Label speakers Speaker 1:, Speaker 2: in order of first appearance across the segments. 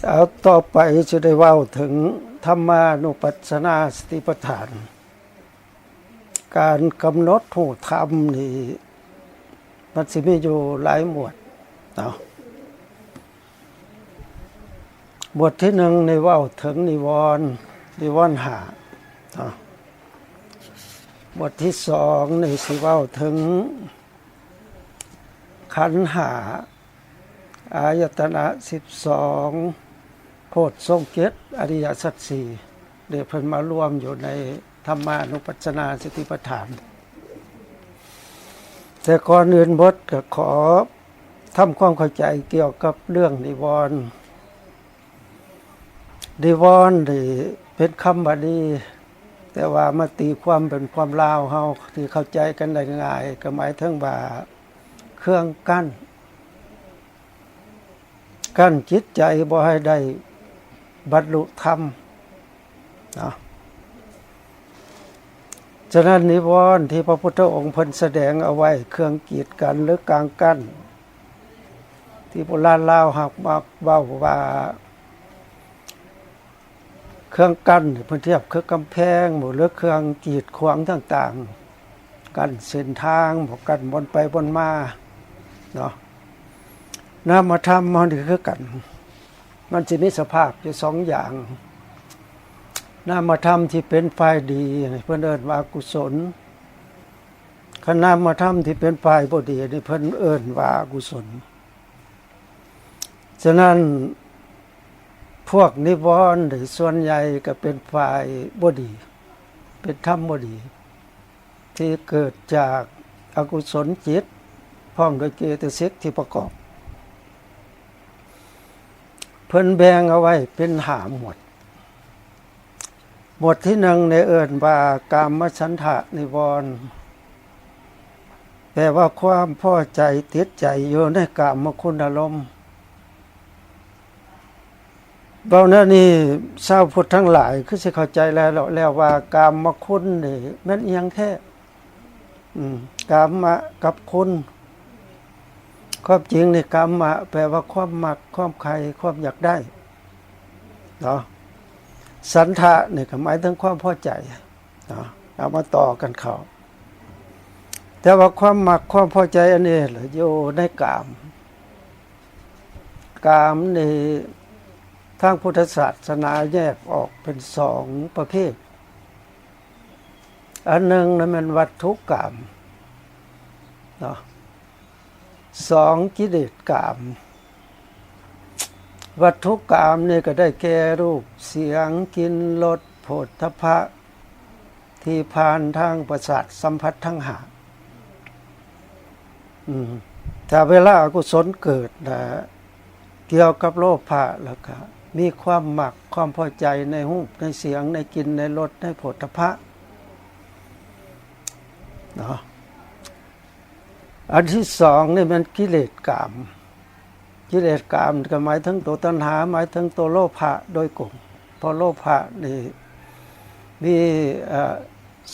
Speaker 1: เอาต่อไปจะได้เว้าถึงธรรมานุปัสสนาสติปัฏฐาน การกำหนดหูธรรมนี่มันสิมีอยู่หลายหมวดเนาะบทที่หนึ่งในเว้าถึงนิวรณ์ห้าเนาะบทที่สองในสิเว้าถึงขันธ์ห้าอายตนะ12โพชฌงค์7อริยสัจ4ได้เพิ่นมารวมอยู่ในธรรมานุปัสสนาสติปัฏฐานแต่ก่อนอื่นบทก็ขอทำความเข้าใจเกี่ยวกับเรื่องนิวรณ์นี่เป็นคำบาลีแต่ว่ามาตีความเป็นความลาวเฮาที่เข้าใจกันได้ง่ายก็หมายถึงว่าเครื่องกั้นจิตใจบ่ให้ได้บรรลุธรรมเนาะฉะนั้นนิวรณ์ที่พระพุทธองค์เพิ่นแสดงเอาไว้เครื่องกีดกันหรือกลางกั้นที่โบราณลาวหักมักเว้าว่าเครื่องกั้นเพิ่นเทียบคือกำแพงหรือเครื่องกีดขวางต่างๆกั้นเส้นทางบ่กั้นบนไปบนมาเนาะนามธรรมมันคือกันมันจะมีสภาพอยู่2อย่างนามธรรมที่เป็นฝ่ายดีเพิ่นเอิ้นว่ากุศลคันนามธรรมที่เป็นฝ่ายบ่ดีนี่เพิ่นเอิ้นว่าอกุศลฉะนั้นพวกนิวรณ์ส่วนใหญ่ก็เป็นฝ่ายบ่ดีเป็นธรรมบ่ดีที่เกิดจากอกุศลจิตพร้อมด้วยเจตสิกที่ประกอบเพิ่นแบ่งเอาไว้เป็น5หมวดหมวดที่1ในเอิ้นว่ากามฉันทะนิวรณ์แปลว่าความพอใจติดใจอยู่ในกามคุณอารมณ์เบานั้นนี่ชาวพุทธทั้งหลายคือสิเข้าใจแล้วว่ากามคุณนี่แม่นอีหยังแท้กามะกับคุณความจริงในกามะแปลว่าความมักความใคร่ความอยากได้เนาะสันทะนี่ก็หมายถึงความพอใจเนาะเอามาต่อกันเข้าแต่ว่าความมักความพอใจอันนี้อยู่ในกามนี่ทางพุทธศาสนาแยกออกเป็น2ประเภทอันหนึ่งนั้นมันวัตถุกามเนาะ2กิเลสกามวัตถุกามนี่ก็ได้แก่รูปเสียงกลิ่นรสโผฏฐัพพะที่ผ่านทางประสาทสัมผัสทั้ง5ถ้าเวลาอกุศลเกิดนะเกี่ยวกับโลภะแล้วก็มีความมักความพอใจในรูปในเสียงในกลิ่นในรสในโผฏฐัพพะเนาะอันที่2นี่มันกิเลสกามก็หมายถึงตัวตัณหาหมายถึงตัวโลภะโดยกลุ่มเพราะโลภะนี่มี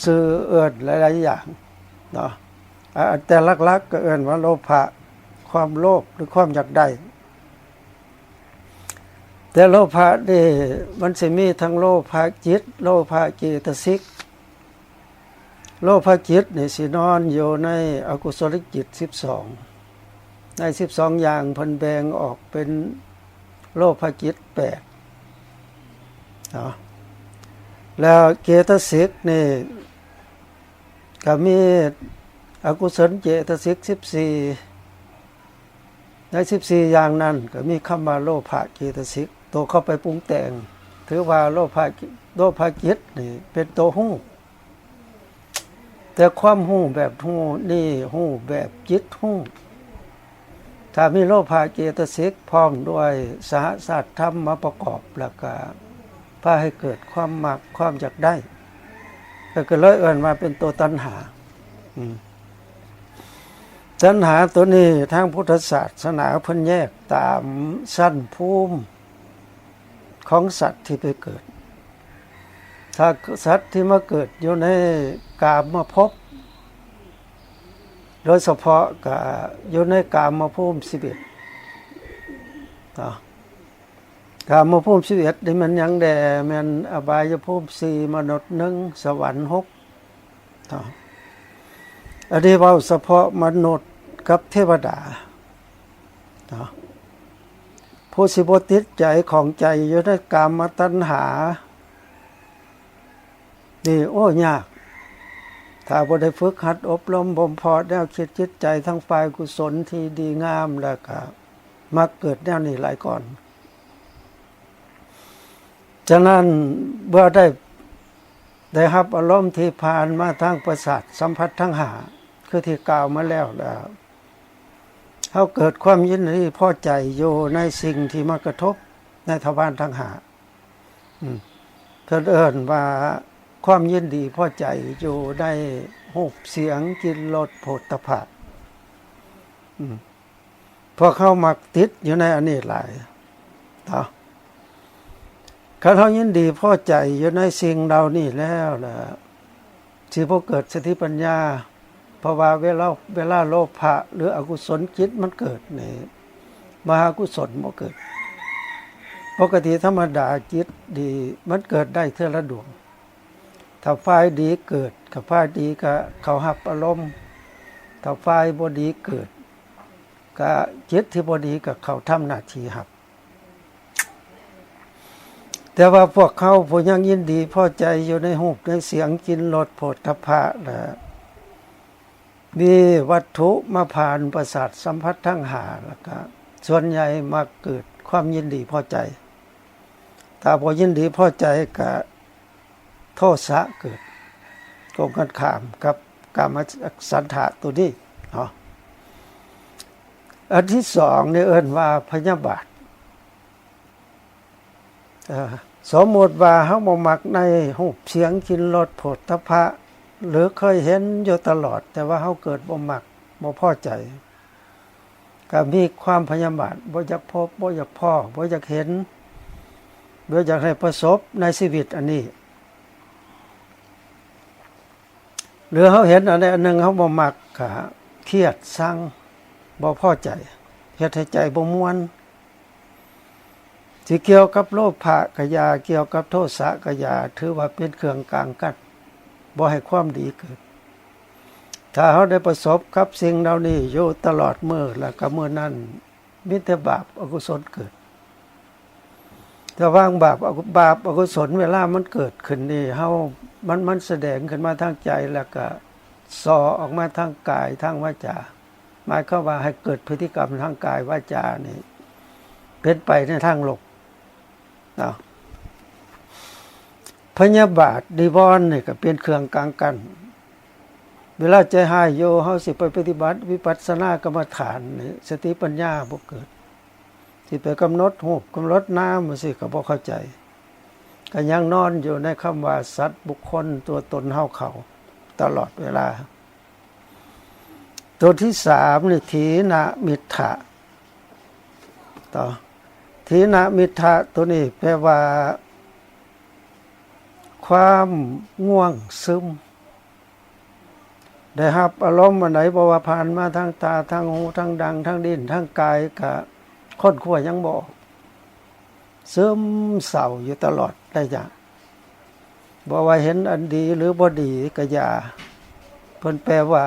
Speaker 1: สื่อเอิ้นหลายๆอย่างเนาะแต่หลักๆก็เอิ้นว่าโลภะความโลภหรือความอยากได้แต่โลภะนี่มันสิมีทั้งโลภะจิตโลภะเจตสิกโลภะจิตนี่สินอนอยู่ในอกุศลจิต12ใน12อย่างเพิ่นแบ่งออกเป็นโลภะจิต8เนาะแล้วเจตสิกนี่ก็มีอกุศลเจตสิก14ใน14อย่างนั้นก็มีคำว่าโลภะเจตสิกตัวเข้าไปปรุงแต่งถือว่าโลภะจิตนี่เป็นตัวฮู้แต่ความฮู้แบบฮู้นี่ฮู้แบบจิตฮู้ถ้ามีโลภะเจตสิกพร้อมด้วยสหสัตธรรมมาประกอบแล้วก็พาให้เกิดความมักความอยากได้ก็เลยเอิ้นว่าเป็นตัวตัณหาตัณหาตัวนี้ทางพุทธศาสนาเพิ่นแยกตามชั้นภูมิของสัตว์ที่ไปเกิดถ้าสัตว์ที่มาเกิดอยู่ในกามภพโดยเฉพาะก็อยู่ในกามภูมิ11 กามภูมิ11นี่มันหยังแด่แม่นอบายภูมิ4มนุษย์1สวรรค์6อันนี้เว้าเฉพาะมนุษย์กับเทวดาผู้สิบ่ติดใจของใจอยู่ในกามตัณหานี่โอ้ยากถ้าบ่ได้ฝึกหัดอบรมบ่มเพาะแนวคิดจิตใจทั้งฝ่ายกุศลที่ดีงามแล้วก็มักเกิดแนวนี้หลายก่อนฉะนั้นเมื่อได้รับอารมณ์ที่ผ่านมาทางประสาทสัมผัสทั้ง5คือที่กล่าวมาแล้วเฮาเกิดความยินดีพอใจอยู่ในสิ่งที่มากระทบในทวารทั้ง5เพิ่นเอิ้นว่าความยินดีพอใจอยู่ในรูปเสียงกลิ่นรสโผฏฐัพพะพวกเขามักติดอยู่ในอันนี้หลายคันเฮายินดีพอใจอยู่ในสิ่งเหล่านี้แล้วล่ะสิบ่เกิดสติปัญญาเพราะว่าเวลาโลภะหรืออกุศลจิตมันเกิดนี่มหากุศลบ่เกิดปกติธรรมดาจิตดีมันเกิดได้เทื่อละดวงถ้าฝ่ายดีเกิดกับฝ่ายดีก็เขารับอารมณ์ถ้าฝ่ายบ่ดีเกิดก็จิตที่บ่ดีก็เขาทำหน้าที่รับแต่ว่าพวกเขาผู้ยังยินดีพอใจอยู่ในรูปในเสียงกลิ่นรสโผฏฐัพพะมีวัตถุมาผ่านประสาทสัมผัสทั้ง5แล้วก็ส่วนใหญ่มาเกิดความยินดีพอใจถ้าบ่ยินดีพอใจก็โทสะเกิดตรงกันข้ามกับกามฉันทะตัวนี้อันที่2นี่เอิ้นว่าพยาบาทสมมุติว่าเฮาบ่มักในรูปเสียงกลิ่นรสโผฏฐัพพะหรือเคยเห็นอยู่ตลอดแต่ว่าเฮาเกิดบ่มักบ่พอใจก็มีความพยาบาทบ่อยากพบบ่อยากพ้อบ่อยากเห็นบ่อยากให้ประสบในชีวิตอันนี้หรือเฮาเห็นอันใดอันหนึ่งเฮาบ่มักก็เครียดชังบ่พอใจเฮ็ดให้ใจบ่ม่วนที่เกี่ยวกับโลภะก็อย่าเกี่ยวกับโทสะก็อย่าถือว่าเป็นเครื่องกลางกันบ่ให้ความดีเกิดถ้าเฮาได้ประสบกับสิ่งเหล่านี้อยู่ตลอดมื้อแล้วก็มื้อนั้นมีแต่บาปอกุศลเกิดแต่ว่างบาปอกุศลเวลามันเกิดขึ้นนี่เฮามันแสดงขึ้นมาทางใจแล้วก็ส่อออกมาทางกายทางวาจาหมายความว่าให้เกิดพฤติกรรมทางกายวาจานี่เป็นไปในทางโลกพยาบาทนิวรณ์นี่ก็เป็นเครื่องกลางกันเวลาใจหายอยู่เฮาสิไปปฏิบัติวิปัสสนากรรมฐานนี่สติปัญญาบ่เกิดสิไปกำหนดรูปกำหนดนามจังซี่ก็บ่เข้าใจก็ยังนอนอยู่ในคำว่าสัตว์บุคคลตัวตนเฮาเขาตลอดเวลาตัวที่3นี่ถีนมิทธะถีนมิทธะตัวนี้แปลว่าความง่วงซึมได้รับอารมณ์อันไหนบ่ว่าผ่านมาทางตาทางหูทางดังทางลิ้นทางกายก็ค้นคว้ายังบ่ซึมเศร้าอยู่ตลอดได้จ้ะบ่ว่าเห็นอันดีหรือบ่ดีก็อย่าเพิ่นแปลว่า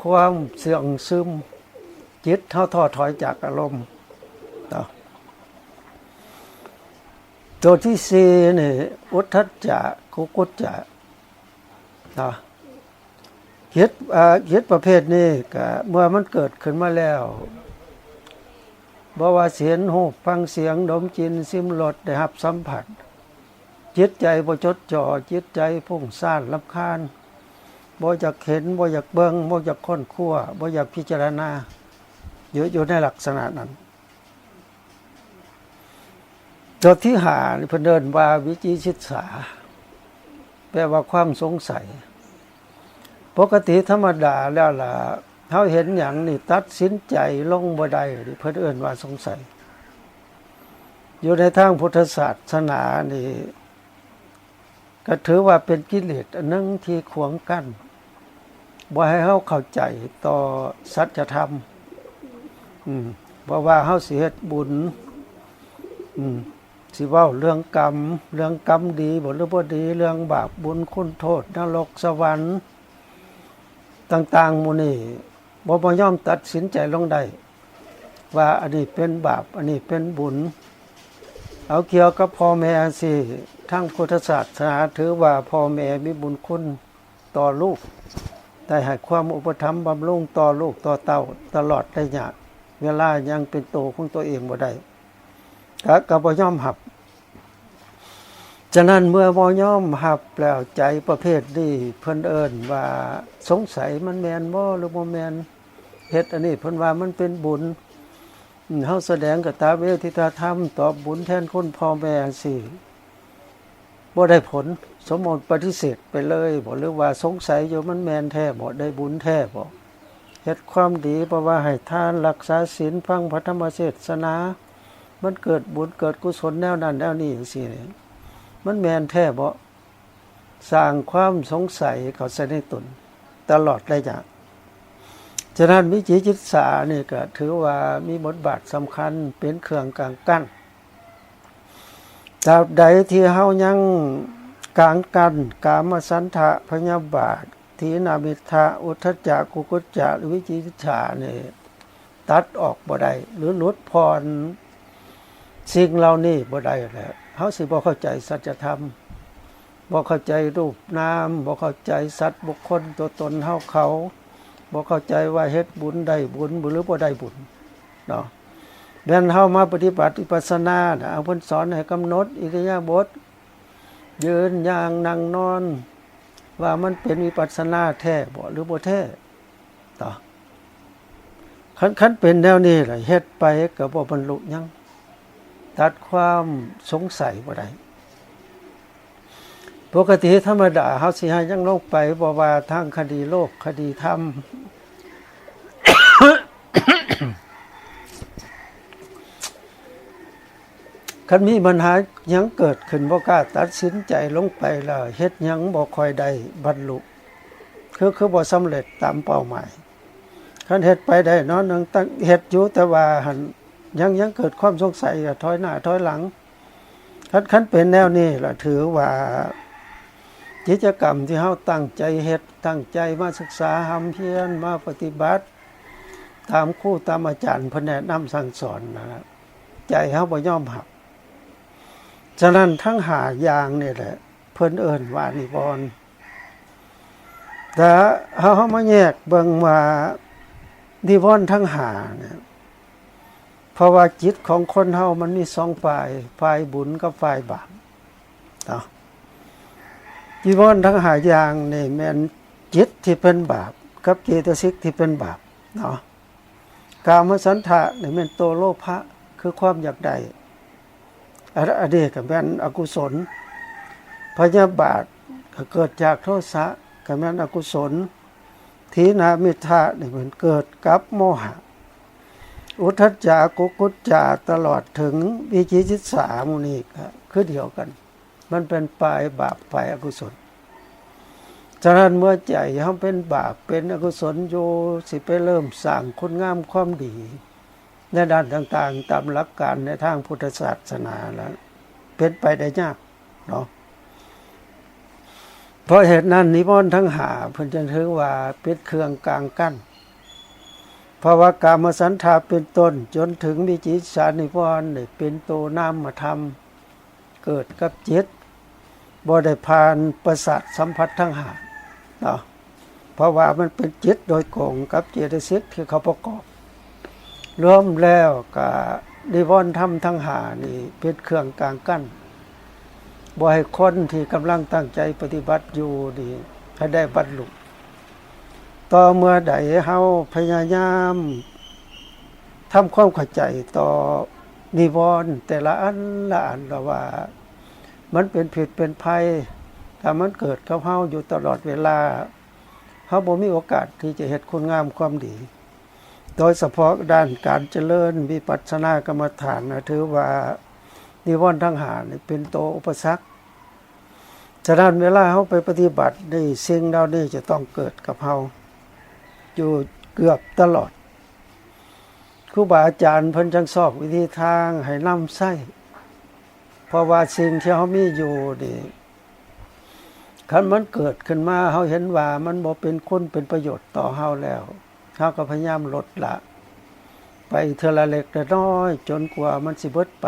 Speaker 1: ความเสื่องซึมจิตเฮาท้อถอยจากอารมณ์ตัวที่4นี่อุทธัจจะกุกุจจะคิดประเภทนี้ก็เมื่อมันเกิดขึ้นมาแล้วบ่ว่าเสียงรูปฟังเสียงดมกลิ่นลิ้มรสได้รับสัมผัสจิตใจบ่จดจ่อจิตใจพุ่งซ่านรำคาญบ่อยากเห็นบ่อยากเบิ่งบ่อยากค้นคว้าบ่อยากพิจารณาอยู่ในลักษณะนั้นตัวที่5นี่เพิ่นเอิ้นว่าวิจิกิจฉาแปลว่าความสงสัยปกติธรรมดาแล้วล่ะเฮาเห็นหยังนี่ตัดสินใจลงบ่ได้เพิ่นเอิ้นว่าสงสัยอยู่ในทางพุทธศาสนานี่ก็ถือว่าเป็นกิเลสอันนึงที่ขวางกั้นบ่ให้เฮาเข้าใจต่อสัจธรรมเพราะว่าเฮาสิเฮ็ดบุญ สิเว้าเรื่องกรรมดีบ่หรือบ่ดีเรื่องบาปบุญคุณโทษนรกสวรรค์ต่างๆหมู่นี้บ่ยอมตัดสินใจลงได้ว่าอันนี้เป็นบาปอันนี้เป็นบุญเอาเกี่ยวกับพ่อแม่สิทางพุทธศาสนาถือว่าพ่อแม่มีบุญคุณต่อลูกได้ให้ความอุปถัมภ์บำรุงต่อลูกต่อเต้าตลอดระยะเวลายังเป็นโตของตัวเองบ่ได้ก็บ่ยอมรับฉะนั้นเมื่อบ่ยอมรับแล้วใจประเภทนี้เพิ่นเอิ้นว่าสงสัยมันแม่นบ่หรือบ่แม่นเฮ็ดอันนี้เพิ่นว่ามันเป็นบุญเฮาแสดงกตเวทิตาธรรมตอบบุญแทนคุณพ่อแม่สิบ่ได้ผลสมมุติปฏิเสธไปเลยบ่หรือว่าสงสัยอยู่มันแม่นแท้บ่ได้บุญแท้บ่เฮ็ดความดีเพราะว่าให้ทานรักษาศีลฟังพระธรรมเทศนามันเกิดบุญเกิดกุศลแนวนั้นแนวนี้จังซี่มันแม่นแท้บ่สร้างความสงสัยเข้าใส่ในตนตลอดระยะฉะนั้นวิจิตรศึกษานี่ก็ถือว่ามีบทบาทสำคัญเป็นเครื่องกลางกั้นตราบใดที่เฮายังกลางกันกามฉันทะพยาบาทถีนมิทธะอุทธัจจะกุกุจจะหรือวิจิกิจฉานี่ตัดออกบ่ได้หรือลดพรสิ่งเหล่านี้บ่ได้แล้วเฮาสิบ่เข้าใจสัจธรรมบ่เข้าใจรูปนามบ่เข้าใจสัตว์บุคคลตัวตนเฮาเขาบ่เข้าใจว่าเฮ็ดบุญได้บุญหรือบ่ได้บุญเนาะแม่นเฮามาปฏิบัติวิปัสสนาน่ะเพิ่นสอนให้กำหนดอิริยาบถยืนย่างนั่งนอนว่ามันเป็นวิปัสสนาแท้บ่หรือบ่แท้ต่อคันเป็นแนวนี้ล่ะเฮ็ดไปก็บ่บรรลุหยังตัดความสงสัยบ่ได้ปกติธรรมดาเฮาสิหายังลงไปบ่ว่าทางคดีโลกคดีธรรม คันมีปัญหาหยังเกิดขึ้นบ่กล้าตัดสินใจลงไปแล้วเฮ็ดหยังบ่ค่อยได้บรรลุคือบ่สำเร็จตามเป้าหมายคันเฮ็ดไปได้เนาะนึงตั้งเฮ็ดอยู่แต่ว่าหั่นยังเกิดความสงสัยก็ถอยหน้าถอยหลังคันเป็นแนวนี้ล่ะถือว่ากิจกรรมที่เฮาตั้งใจเฮ็ดตั้งใจมาศึกษาหำเพียรมาปฏิบัติตามครูตามอาจารย์เพิ่นแนะนำสั่งสอนนะครับใจเฮาบ่ยอมรับฉะนั้นทั้ง5อย่างนี่แหละเพิ่นเอิ้นว่านิวรณ์แต่เฮามาแยกเบิ่งว่านิวรณ์ทั้ง5เนี่ยเพราะว่าจิตของคนเฮามันมี2ฝ่ายบุญกับฝ่ายบาปเนาะนิวรณ์ทั้ง5อย่างนี่แม่นจิตที่เป็นบาปกับเจตสิกที่เป็นบาปเนาะกามฉันทะนี่แม่นโตโลภะคือความอยากได้อันนี้ก็แม่นอกุศลพยาบาทก็เกิดจากโทสะก็แม่นอกุศลถีนมิทธะนี่มันเกิดกับโมหะอุทธัจจะกุกุจจะตลอดถึงวิจิกิจฉาหมู่นี้ก็คือเดียวกันมันเป็นฝ่ายบาปฝ่ายอกุศลฉะนั้นเมื่อใจเฮาเป็นบาปเป็นอกุศลอยู่สิไปเริ่มสร้างคุณงามความดีในด้านต่างๆตามหลักการในทางพุทธศาสนาแล้วเป็นไปได้ยากเนาะเพราะเหตุนั้นนิวรณ์ทั้ง5เพิ่นจึงถือว่าเป็นเครื่องกลางกั้นเพราะว่ากามฉันทะเป็นต้นจนถึงวิจิกิจฉานิวรณ์นี่เป็นตัวนามธรรมเกิดกับจิตบ่ได้ผ่านประสาทสัมผัสทั้ง5เนาะเพราะว่ามันเป็นจิตโดยตรงกับเจตสิกที่เขาประกอบรวมแล้วก็นิวรณ์ธรรมทั้ง5นี่เป็นเครื่องกลางกั้นบ่ให้คนที่กำลังตั้งใจปฏิบัติอยู่นี่ให้ได้บรรลุต่อเมื่อใดเฮาพยายามทำความเข้าใจต่อนิวรณ์แต่ละอันละอันว่ามันเป็นผิดเป็นภัยถ้ามันเกิดกับเฮาอยู่ตลอดเวลาเฮาบ่มีโอกาสที่จะเฮ็ดคุณงามความดีโดยเฉพาะด้านการเจริญวิปัสสนากรรมฐานนะถือว่านิวรณ์ทั้ง5นี่เป็นตัวอุปสรรคฉะนั้นเวลาเฮาไปปฏิบัตินี่สิ่งเหล่านี้จะต้องเกิดกับเฮาอยู่เกือบตลอดครูบาอาจารย์เพิ่นจังสอนวิธีทางให้นำใช้ เพราะว่าสิ่งที่เฮามีอยู่นี่คันมันเกิดขึ้นมาเฮาเห็นว่ามันบ่เป็นคุณเป็นประโยชน์ต่อเฮาแล้วเฮาก็พยายามลดละไปเทื่อละเล็กละน้อยจนกว่ามันสิเบิดไป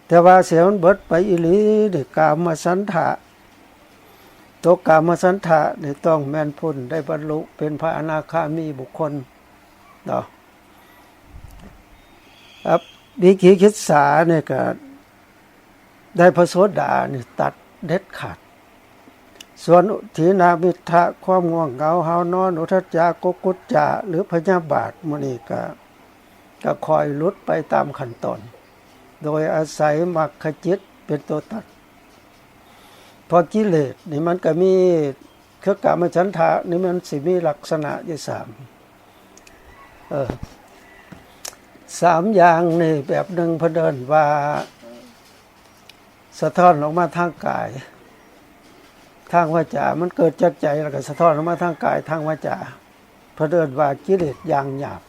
Speaker 1: แต่ว่าเสียมันเบิดไปอีหลีนี่กามสันทะตัวกามสันทะนี่ต้องแม่นพ้นได้บรรลุเป็นพระอนาคามีบุคคลเนาะครับวิกิกิจสาเนี่ยก็ได้พระโสดานี่ตัดเด็ดขาดส่วนถีนามิทะความง่วงเหงาหาวนอนอุทธัจจากุกุจจะหรือพยาบาทมื้อนี้ก็คอยลดไปตามขั้นตอนโดยอาศัยมรรคจิตเป็นตัวตัดพอกิเลสนี่มันก็มีคือกามฉันทะนี่มันสิมีลักษณะอยู่3อย่างนี่แบบหนึ่งเพิ่นเอิ้นว่าสะท้อนออกมาทางกายทางวาจามันเกิดจากใจแล้วก็สะท้อนออกมาทางกายทางวาจาเพิ่นเอิ้นว่ากิเลสอย่างหยาบ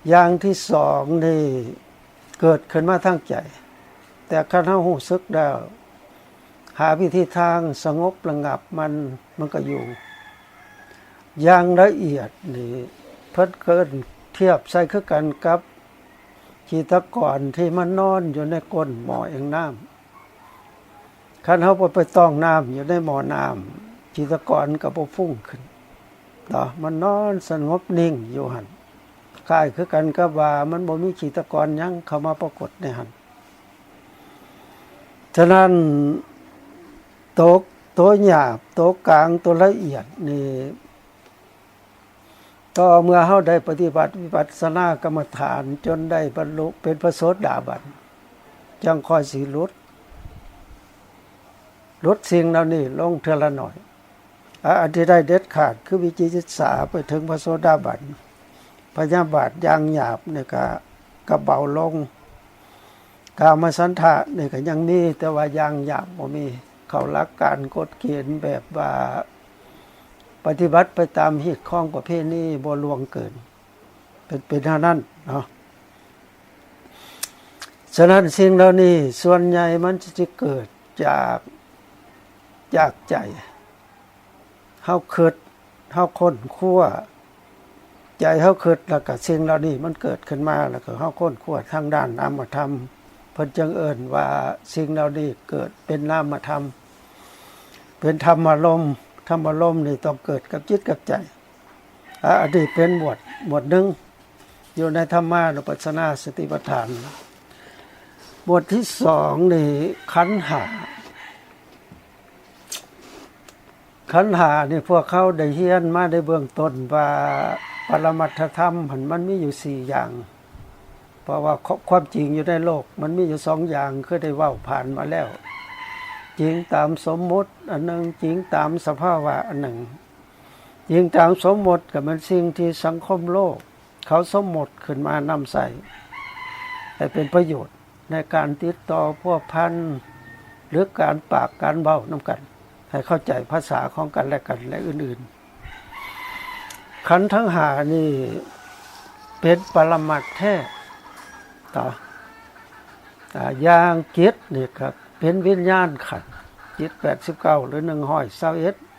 Speaker 1: อย่างที่สองนี่เกิดขึ้นมาทางใจแต่คันเฮารู้สึกแล้วหาวิธีทางสงบระงับมันก็อยู่อย่างละเอียดนี่เพิ่นเกินเทียบใส่คือกันกับจิตรกรที่มันนอนอยู่ในก้นหม้อเองน้ำคันเฮาไปต้องน้ำอยู่ในหม้อน้ำจิตรกรก็บ่ฟุ้งขึ้นต่อมันนอนสงบนิ่งอยู่หั่นคล้ายคือกันกับว่ามันบ่มีจิตรกรหยังเข้ามาปรากฏในหั่นฉะนั้นตัวหยาบตัวกลางตัวละเอียดนี่ต่อเมื่อเฮาได้ปฏิบัติวิปัสสนากรรมฐานจนได้บรรลุเป็นพระโสดาบันจังค่อยสิลดสิ่งเหล่านี้ลงเทื่อละหน่อยอันที่ได้เด็ดขาดคือวิจิกิจฉาไปถึงพระโสดาบันพยาบาทอย่างหยาบนี่ก็เบาลงกามสันทะนี่ก็ยังมีแต่ว่าอย่างหยาบบ่มีเข้าหลักการกฎเกณฑ์แบบว่าปฏิบัติไปตามฮีตข้องประเภทนี้บ่ล่วงเกินเป็นเท่านั้นเนาะฉะนั้นสิ่งเหล่านี้ส่วนใหญ่มันจะเกิดจากใจเฮาคิดเฮาค้นคว้าใจเฮาคิดแล้วก็สิ่งเหล่านี้มันเกิดขึ้นมาแล้วก็เฮาค้นคว้าทางด้านนามธรรมเพิ่นจึงเอิ้นว่าสิ่งเหล่านี้เกิดเป็นนามธรรมเป็นธรรมารมณ์นี่ต้องเกิดกับจิตกับใจอันนี้เป็นหมวดหนึ่งอยู่ในธรรมานุปัสสนาสติปัฏฐานบทที่สองนี่ขันธ์ห้านี่พวกเขาได้เรียนมาในเบื้องต้นว่าปรมัตถธรรมมันมีอยู่4อย่างเพราะว่าความจริงอยู่ในโลกมันมีอยู่2อย่างคือได้เว้าผ่านมาแล้วจริงตามสมมุติอันหนึ่งจริงตามสภาวะอันหนึ่งจริงตามสมมุติก็เป็นสิ่งที่สังคมโลกเขาสมมุติขึ้นมานำใส่ให้เป็นประโยชน์ในการติดต่อพัวพันหรือการปากการเว้านำกันให้เข้าใจภาษาของกันและกันและอื่นๆขันธ์ทั้งห้านี่เป็นปรมัตถ์แท้ต่ออย่างจิตนี่ครับเป็นวิญญาณขันธ์จิต89หรือ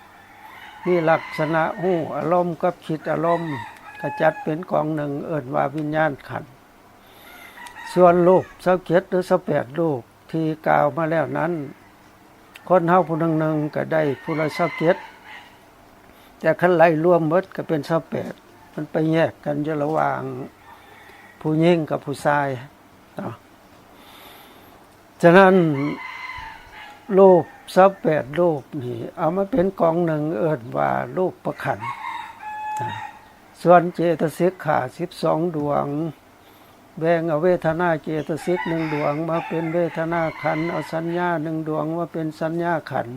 Speaker 1: 121มีลักษณะหู้อารมณ์กับคิดอารมณ์กระจัดเป็นกองหนึ่งเอิ้นว่าวิญญาณขันธ์ส่วนรูป27หรือ28รูปที่กล่าวมาแล้วนั้นคนเฮาผู้หนึ่งก็ได้ผู้ละ27แต่คันไล่รวมหมดก็เป็น28มันไปแยกกันอยู่ระหว่างผู้หญิงกับผู้ชายเนาะฉะนั้นรูป28รูปนี่เอามาเป็นกองหนึ่งเอิ้นว่ารูปประขันธ์ส่วนเจตสิกขา12ดวงแบ่งเอาเวทนาเจตสิก1ดวงมาเป็นเวทนาขันธ์เอาสัญญา1ดวงมาเป็นสัญญาขันธ์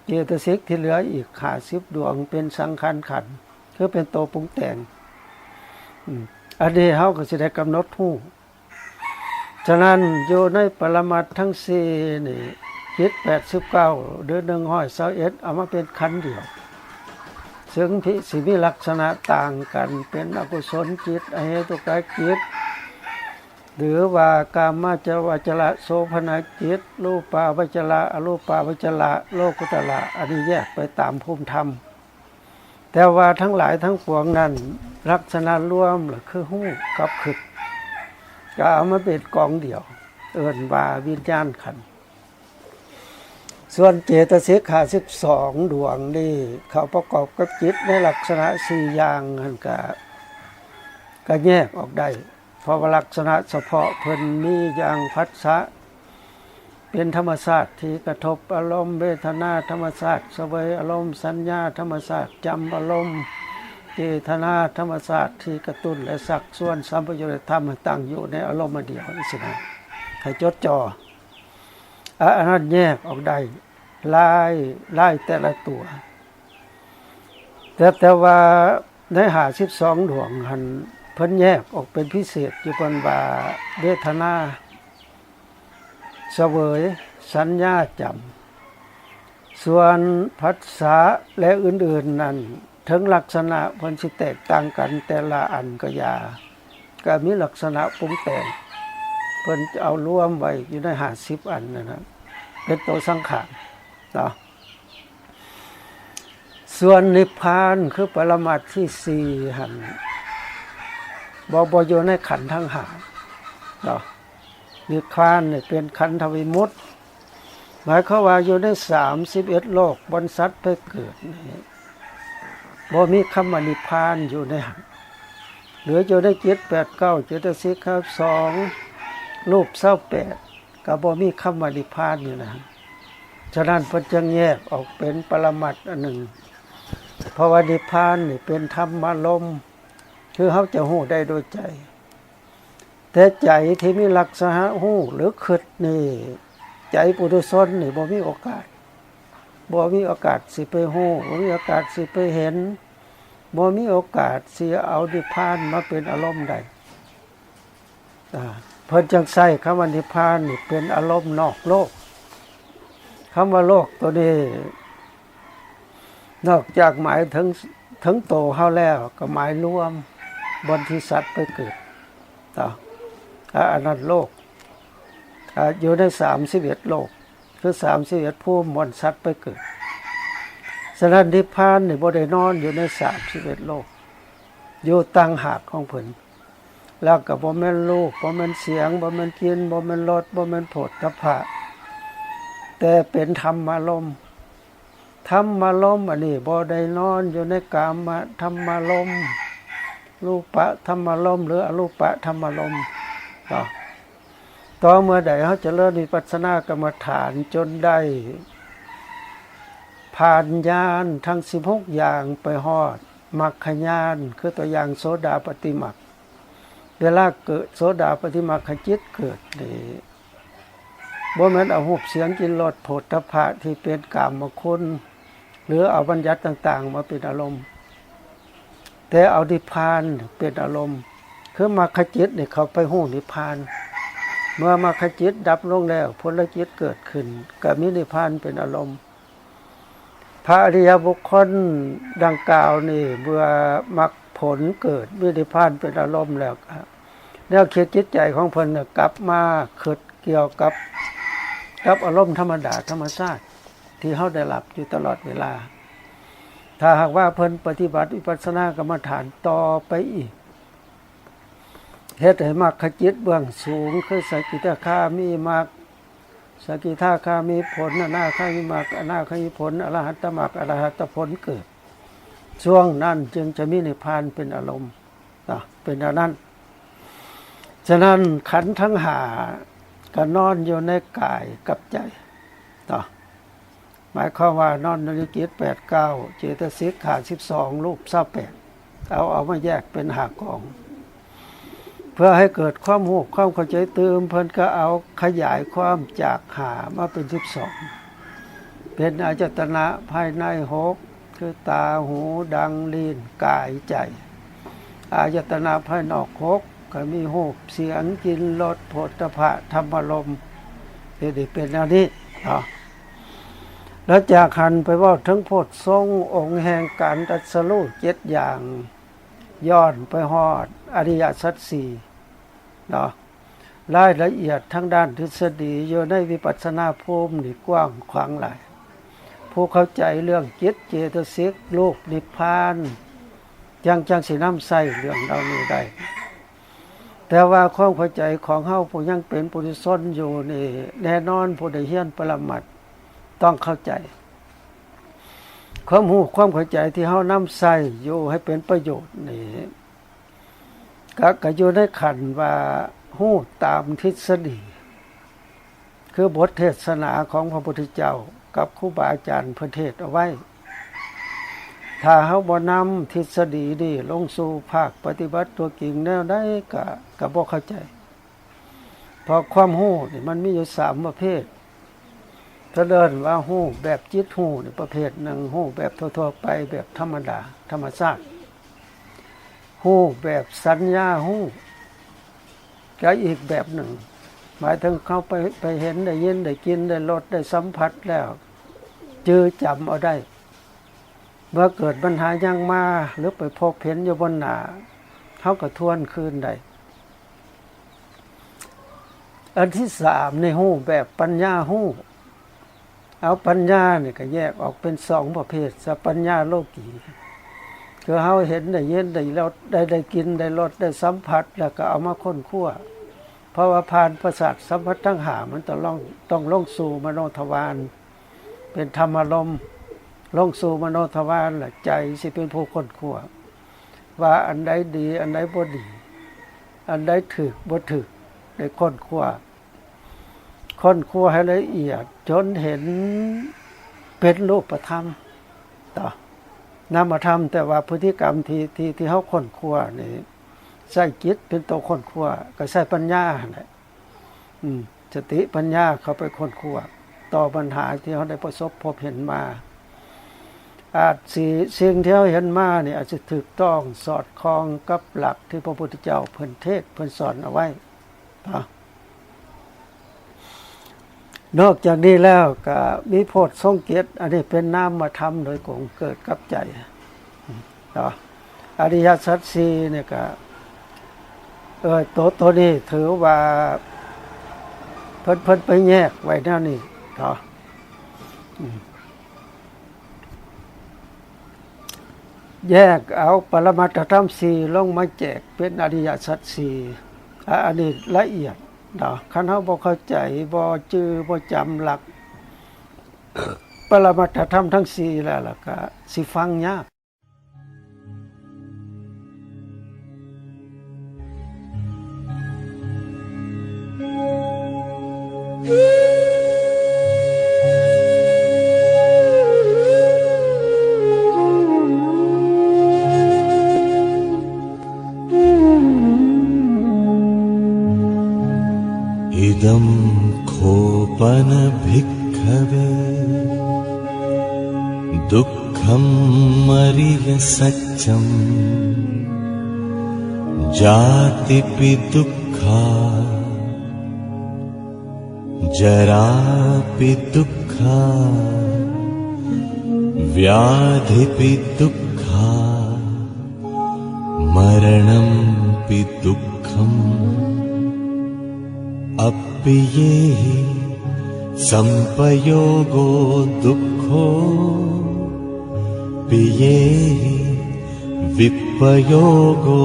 Speaker 1: เจตสิกที่เหลืออีก50ดวงเป็นสังขารขันธ์คือเป็นตัวปรุงแต่งอันนี้เฮาก็สิได้กำหนดรู้ฉะนั้นอยู่ในปรมัตถ์ทั้ง4นี่จิต89หรือ121เอามาเป็นขันธ์เดียวซึ่งสิมีลักษณะต่างกันเป็นอกุศลจิตอเหตุกจิต หรือว่ากามาจวจระโสภณจิตรูปาวจระอรูปาวจระโลกุตระอันนี้แยกไปตามภูมิธรรมแต่ว่าทั้งหลายทั้งปวงนั้นลักษณะรวมคือหู้กับขึกก็เอามาเป็นกองเดียวเอิ้นว่าวิญญาณขันธ์ส่วนเจตสิก52ดวงนี่เขาประกอบกับจิตในลักษณะ4อย่างนั่นก็แยกออกได้เพราะว่าลักษณะเฉพาะเพิ่นมีอย่างผัสสะเป็นธรรมชาติที่กระทบอารมณ์เวทนาธรรมชาติเสวยอารมณ์สัญญาธรรมชาติจำอารมณ์เจตนาธรรมชาติที่กระตุ้นและสักส่วนสัมปยุตธรรมตั้งอยู่ในอารมณ์เดียวนี่สินะให้จดจ่ออันนั้นแยกออกได้ลายแต่ละตัวแต่ว่าใน52ดวงหันเพิ่นแยกออกเป็นพิเศษอยู่เพิ่นว่าเวทนาเสวยสัญญาจำส่วนผัสสะและอื่นๆนั้นถึงลักษณะเพิ่นสิแตกต่างกันแต่ละอันก็มีลักษณะปรุงแต่งเพิ่นเอารวมไว้อยู่ใน50อันนะครับเป็นตัวสังขารเนาะส่วนนิพพานคือปรมัตถ์ที่4หั่นบ่อยู่ในขันธ์ทั้ง5เนาะนิพพานนี่เป็นขันธวิมุตติหมายความว่าอยู่ใน31โลกบนสัตว์ไปเกิดนี่บ่มีคำว่านิพพานอยู่ในหันเหลืออยู่ใน7 8 9เจตสิก2รูป28ก็บ่มีคำว่านิพพานอยู่นะฉะนั้นเพิ่นจึงแยกออกเป็นปรมัตถ์อันหนึ่งเพราะว่านิพพานนี่เป็นธรรมารมณ์คือเขาจะฮู้ได้โดยใจแต่ใจที่มีลักษณะฮู้หรือคิดนี่ใจปุถุชนนี่บ่มีโอกาสสิไปฮู้บ่มีโอกาสสิไปเห็นบ่มีโอกาสสิเอานิพพานมาเป็นอารมณ์ใดเพิ่นจึงใช้คำว่านิพพานนี่เป็นอารมณ์นอกโลกคำว่าโลกตัวนี้นอกจากหมายถึงโตเฮาแล้วก็หมายรวมบนที่สัตว์ไปเกิดอันนั้นโลกอยู่ใน31โลกคือ31ภูมิบนสัตว์ไปเกิดฉะนั้นนิพพานนี่บ่ได้นอนอยู่ใน31โลกอยู่ตั้งหากของเพิ่นแล้วก็บ่แม่นรูปบ่แม่นเสียงบ่แม่นกลิ่นบ่แม่นรสบ่แม่นโผฏฐัพพะแต่เป็นธรรมารมณ์อันนี้บ่ได้นอนอยู่ในกามธรรมารมณ์รูปธรรมารมณ์หรืออรูปธรรมารมณ์ต่อเมื่อใดเฮาเจริญวิปัสสนากรรมฐานจนได้ผ่านญาณทั้ง16อย่างไปฮอดมรรคญาณคือตัวอย่างโสดาปัตติมรรคเวลาเกิดโสดาปัตติมรรคจิตเกิดนี่บ่แม่นเอารูปเสียงกลิ่นรสโผฏฐัพพะที่เป็นกามคุณหรือเอาบัญญัติต่างๆมาเป็นอารมณ์แต่เอานิพพานเป็นอารมณ์คือมรรคจิตนี่เขาไปฮู้นิพพานเมื่อมรรคจิตดับลงแล้วผลจิตเกิดขึ้นก็มีนิพพานเป็นอารมณ์พระอริยบุคคลดังกล่าวนี่เมื่อมรรคผลเกิดมีนิพพานเป็นอารมณ์แล้วแนวคิดจิตใจของเพิ่นกลับมาคิดเกี่ยวกับอารมณ์ธรรมดาธรรมชาติที่เฮาได้รับอยู่ตลอดเวลาถ้าหากว่าเพิ่นปฏิบัติวิปัสสนากรรมฐานต่อไปอีกเฮ็ดให้มรรคจิตเบื้องสูงคือสกิทาคามีมรรคสกิทาคามีผลอนาคามีมรรคอนาคามีผลอรหัตตมรรคอรหัตผลเกิดช่วงนั้นจึงจะมีนิพพานเป็นอารมณ์เป็นอันนั้นฉะนั้นขันธ์ทั้ง5ก็นอนอยู่ในกายกับใจหมายความว่านอนในจิต8 9เจตสิก52รูป28เอามาแยกเป็น5กองเพื่อให้เกิดความรู้ความเข้าใจเติมเพิ่นก็เอาขยายความจาก5มาเป็น12เป็นอายตนะภายใน6คือตาหูดังลิ้นกายใจอายตนะภายนอก6ก็มีรูปเสียงกลิ่นรสโผฏฐัพพะธรรมารมณ์ที่เป็นอันนี้แล้วจากหันไปว่าถึงโพธิทรงองค์แห่งการตรัสรู้7อย่างย้อนไปฮอดอริยสัจ4 รายละเอียดทางด้านทฤษฎีอยู่ในวิปัสสนาภูมินี่กว้างขวางหลายผู้เข้าใจเรื่องจิตเจตสิกโลกนิพพานจังสินำใส่เรื่องเหล่านี้ได้แต่ว่าความเข้าใจของเฮาผู้ยังเป็นปุถุชนอยู่นี่แน่นอนผู้ใดเรียนปรมัตถ์ต้องเข้าใจความรู้ความเข้าใจที่เฮานำใส่อยู่ให้เป็นประโยชน์นี่ก็อยู่ในขันว่ารู้ตามทฤษฎีคือบทเทศนาของพระพุทธเจ้ากับครูบาอาจารย์เพิ่นเทศเอาไว้ถ้าเฮาบ่นำทฤษฎีนี่ลงสู่ภาคปฏิบัติตัวจริงแนวใดก็บ่เข้าใจเพราะความรู้นี่มันมีอยู่3ประเภทถ้าเดินว่ารู้แบบจิตรู้นี่ประเภทหนึ่งรู้แบบทั่วๆไปแบบธรรมดาธรรมชาติรู้แบบสัญญารู้ก็อีกแบบหนึ่งหมายถึงเข้าไปเห็นได้ยินได้กินได้รสได้สัมผัสแล้วจื้อจำเอาได้เมื่อเกิดปัญหายังมาหรือไปพบเห็นอยู่บนหน้าเขาก็ทวนคืนได้อันที่3ในหู้แบบปัญญาหู้เอาปัญญาเนี่ยก็แยกออกเป็น2ประเภทสัพปัญญาโลกีคือเขาเห็นได้ยินได้รสได้กินได้รสได้สัมผัสแล้วก็เอามาค้นคว้าเพราะว่าผ่านประสาทสัมผัสทั้ง5มันต้องลงสู่มโนทวารเป็นธรรมารมณ์ลงสู่มโนทวารล่ะใจสิเป็นผู้ค้นคว้าว่าอันใดดีอันใดบ่ดีอันใดถูกบ่ถูกได้ค้นคว้าให้ละเอียดจนเห็นเป็นรูปธรรมต่อนามธรรมแต่ว่าพฤติกรรมที่เฮาค้นคว้านี่ใช้จิตเป็นตัวค้นคว้าก็ใช้ปัญญานั่นแหละสติปัญญาเข้าไปค้นคว้าต่อปัญหาที่เฮาได้ประสบพบเห็นมาอาจสิ่งที่เราเห็นมาเนี่ยอาจจะถูกต้องสอดคล้องกับหลักที่พระพุทธเจ้าเพิ่นเทศน์เพิ่นสอนเอาไว้นอกจากนี้แล้วก็มีโพธิทรงเกียรติอันนี้เป็นนามธรรมโดยกงเกิดกับใจอริยสัจสี่เนี่ยก็ตัวนี้ถือว่าเพิ่นไปแยกไว้แนวนี้แยกเอาปรมัตถธรรม4ลงมาแจกเป็นอริยสัจ4อันนี้ละเอียดคันเฮาบ่เข้าใจบ่จื้อบ่จำหลักปรมัตถธรรมทั้ง4แล้วล่ะก็สิฟังยาก
Speaker 2: इदं खोपन भिक्खवे दुःखं मरिय सच्चम् जातिपि दुःखा जरापि दुःखा व्याधिपि दुःखा मरणंपि दुःखम् अप्पियेहि संपयोगो दुःखो पियेहि विप्पयोगो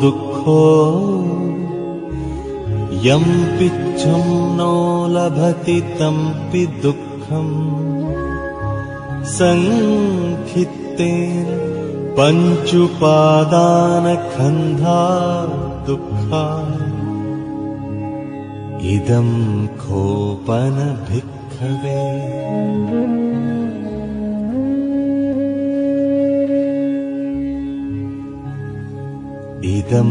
Speaker 2: दुःखो यं पिच्छं नो लभति तंपि दुःखम् संखित्तेन पञ्चुपादानखन्धा दुःखा इदं खोपन भिक्खवे इदं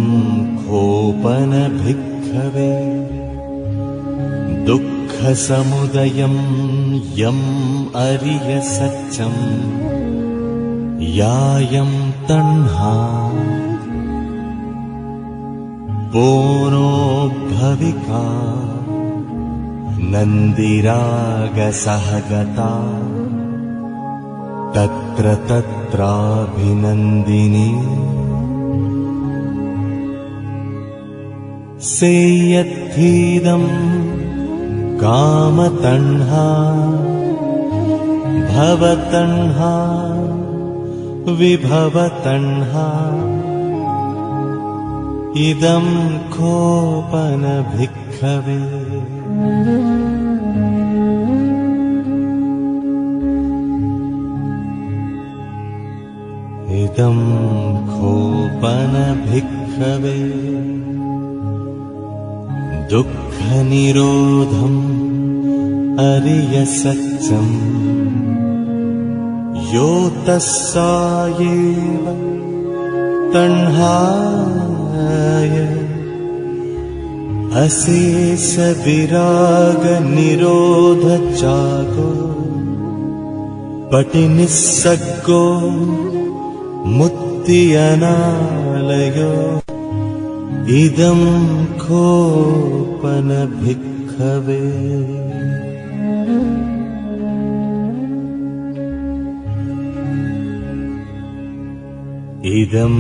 Speaker 2: खोपन भिक्खवे दुःखसमुदयं यम् अरिय सच्चम् यायं तण्हा पोनो भविका नन्दिरागसहगता तत्र तत्राभिनन्दिनी सेयद्धीदम् कामतण्हा भवतण्हा विभवतण्हा इदं खोपन भिक्खवे इदं खोपन भिक्खवे दुःखनिरोधम् अरियसत्यम् यो तस्सायेव तण्हाय अशेष विराग निरोध जागो पटिनिस्सग्गो मुक्ति अनालयो इदं खोपन भिक्खवे इदं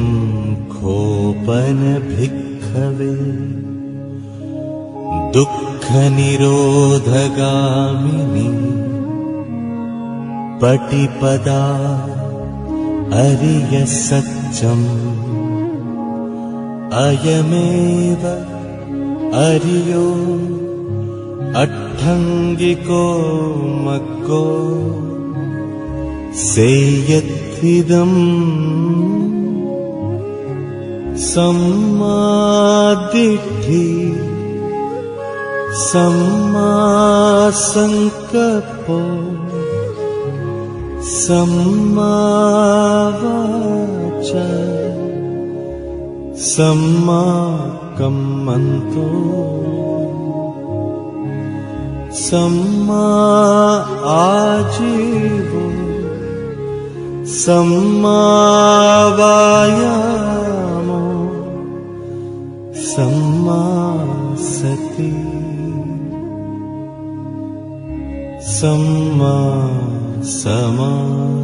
Speaker 2: खोपन भिक्खवे दुःखनिरोधगामिनी पटिपदा अरियसत्यम् अयमेव अरियो अट्ठङ्गिको मग्गो सेयत्विदम् सम्मादिट्ठि सम्मासङ्कप्पो सम्मावाच सम्माकम्मन्तो सम्मा आजीवो सम्मावायामो सम्मा सति सम्मा समाधि